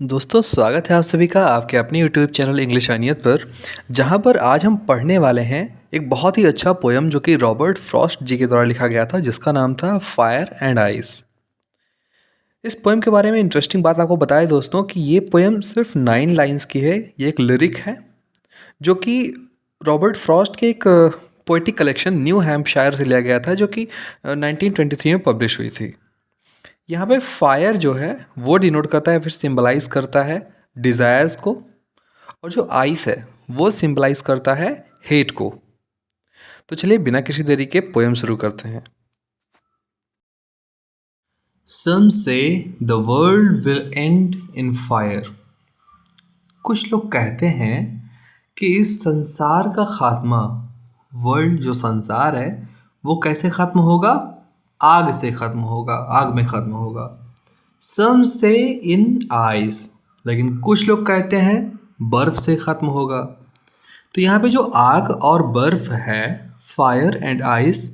दोस्तों स्वागत है आप सभी का आपके अपने यूट्यूब चैनल इंग्लिश आनियत पर, जहां पर आज हम पढ़ने वाले हैं एक बहुत ही अच्छा पोयम जो कि रॉबर्ट फ्रॉस्ट जी के द्वारा लिखा गया था, जिसका नाम था फायर एंड आइस। इस पोयम के बारे में इंटरेस्टिंग बात आपको बताएं दोस्तों कि ये पोयम सिर्फ 9 लाइन्स की है। ये एक लिरिक है जो कि रॉबर्ट फ्रॉस्ट के एक पोइटिक कलेक्शन न्यू हैम्पशायर से लिया गया था, जो कि 1923 में पब्लिश हुई थी। यहाँ पे फायर जो है वो डिनोट करता है, फिर सिंबलाइज करता है डिज़ायर्स को, और जो आइस है वो सिंबलाइज करता है हेट को। तो चलिए बिना किसी देरी के पोएम शुरू करते हैं। Some say the world will end in fire। कुछ लोग कहते हैं कि इस संसार का खात्मा, वर्ल्ड जो संसार है वो कैसे खत्म होगा? आग से खत्म होगा, आग में खत्म होगा। Some say in ice, लेकिन कुछ लोग कहते हैं बर्फ से खत्म होगा। तो यहाँ पे जो आग और बर्फ है, फायर एंड आइस,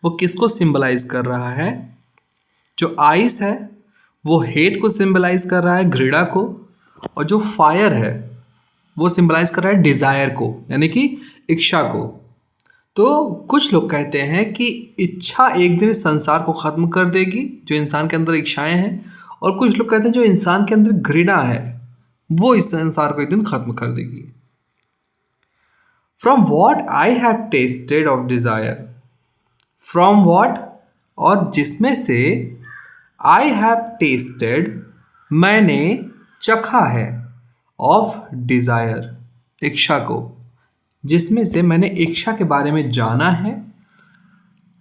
वो किसको सिंबलाइज कर रहा है? जो आइस है वो हेट को सिंबलाइज कर रहा है, घृणा को, और जो फायर है वो सिंबलाइज कर रहा है डिज़ायर को, यानी कि इच्छा को। तो कुछ लोग कहते हैं कि इच्छा एक दिन इस संसार को ख़त्म कर देगी, जो इंसान के अंदर इच्छाएं हैं, और कुछ लोग कहते हैं जो इंसान के अंदर घृणा है वो इस संसार को एक दिन ख़त्म कर देगी। From what I have tested of desire, from what, और जिसमें से, आई हैव टेस्टेड, मैंने चखा है, ऑफ डिज़ायर, इच्छा को, जिसमें से मैंने इच्छा के बारे में जाना है।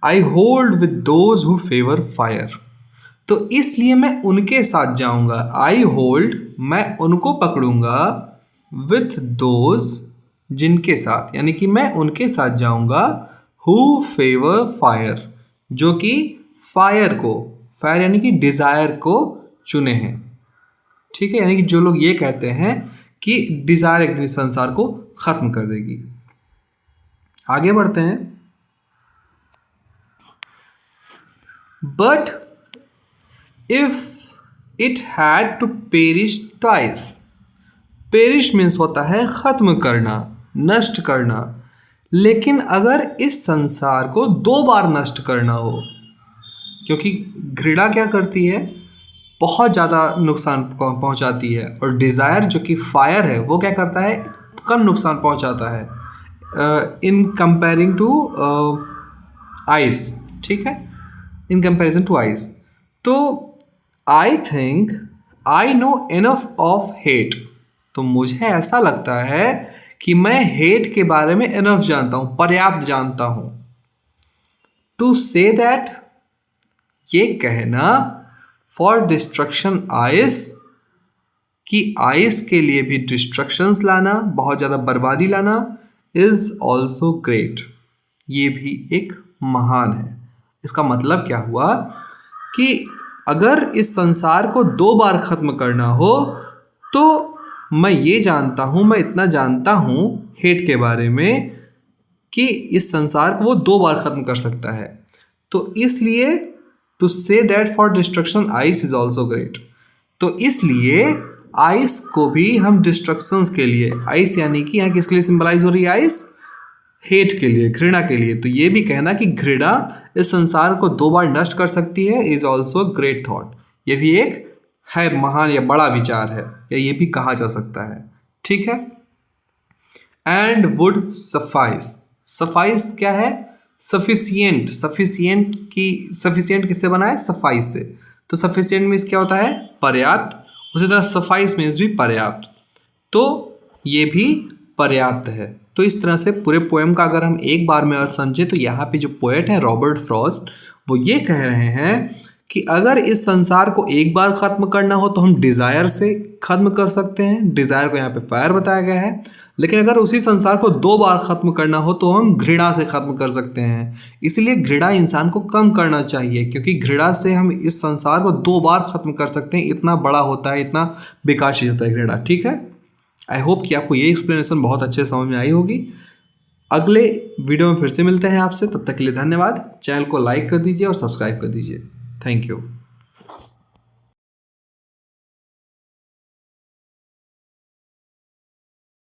I hold with those who favour fire, तो इसलिए मैं उनके साथ जाऊंगा। आई होल्ड, मैं उनको पकड़ूंगा, विथ दोज, जिनके साथ, यानी कि मैं उनके साथ जाऊंगा, हु फेवर फायर, जो कि फायर को, फायर यानी कि डिज़ायर को चुने हैं। ठीक है, यानी कि जो लोग ये कहते हैं कि डिज़ायर एक दिन संसार को ख़त्म कर देगी। आगे बढ़ते हैं। But if it had to perish twice, perish means होता है ख़त्म करना, नष्ट करना, लेकिन अगर इस संसार को 2 बार नष्ट करना हो, क्योंकि घृणा क्या करती है, बहुत ज़्यादा नुकसान पहुंचाती है, और डिज़ायर जो कि फायर है वो क्या करता है, कम नुकसान पहुंचाता है इन कंपेयरिंग टू आइस। ठीक है, इन कंपेरिजन टू आइस। तो I think I know enough of hate, तो मुझे ऐसा लगता है कि मैं हेट के बारे में इनफ जानता हूँ, पर्याप्त जानता हूँ। टू से दैट, ये कहना, फॉर डिस्ट्रक्शन आइस, कि आइस के लिए भी डिस्ट्रक्शंस लाना, बहुत ज़्यादा बर्बादी लाना, इज़ ऑल्सो ग्रेट, ये भी एक महान है। इसका मतलब क्या हुआ कि अगर इस संसार को 2 बार ख़त्म करना हो तो मैं ये जानता हूँ, मैं इतना जानता हूँ हेट के बारे में कि इस संसार को वो 2 बार ख़त्म कर सकता है। तो इसलिए to say that for destruction ice is also great, तो इसलिए आइस को भी हम डिस्ट्रक्शंस के लिए, आइस यानी कि यहाँ किसके लिए सिंबलाइज हो रही है आइस? हेट के लिए, घृणा के लिए। तो ये भी कहना कि घृणा इस संसार को 2 बार नष्ट कर सकती है, इज ऑल्सो ग्रेट थॉट, ये भी एक है महान या बड़ा विचार है, या ये भी कहा जा सकता है। ठीक है। एंड वुड सफाइस, सफाइस क्या है? सफिशियंट, सफिशियंट की, सफिशियंट किससे बना है? सफाइस से। तो सफिशियंट मीन्स क्या होता है? पर्याप्त। उसी तरह सफाइस मीन्स भी पर्याप्त, तो ये भी पर्याप्त है। तो इस तरह से पूरे पोएम का अगर हम एक बार में अर्थ समझे तो यहाँ पे जो पोएट है रॉबर्ट फ्रॉस्ट, वो ये कह रहे हैं कि अगर इस संसार को एक बार ख़त्म करना हो तो हम डिज़ायर से ख़त्म कर सकते हैं, डिज़ायर को यहाँ पे फायर बताया गया है। लेकिन अगर उसी संसार को 2 बार ख़त्म करना हो तो हम घृणा से ख़त्म कर सकते हैं। इसलिए घृणा इंसान को कम करना चाहिए, क्योंकि घृणा से हम इस संसार को 2 बार ख़त्म कर सकते हैं। इतना बड़ा होता है, इतना विकासशील होता है घृणा। ठीक है, आई होप कि आपको ये एक्सप्लेनेशन बहुत अच्छे से समझ में आई होगी। अगले वीडियो में फिर से मिलते हैं आपसे, तब तक के लिए धन्यवाद। चैनल को लाइक कर दीजिए और सब्सक्राइब कर दीजिए। Thank you.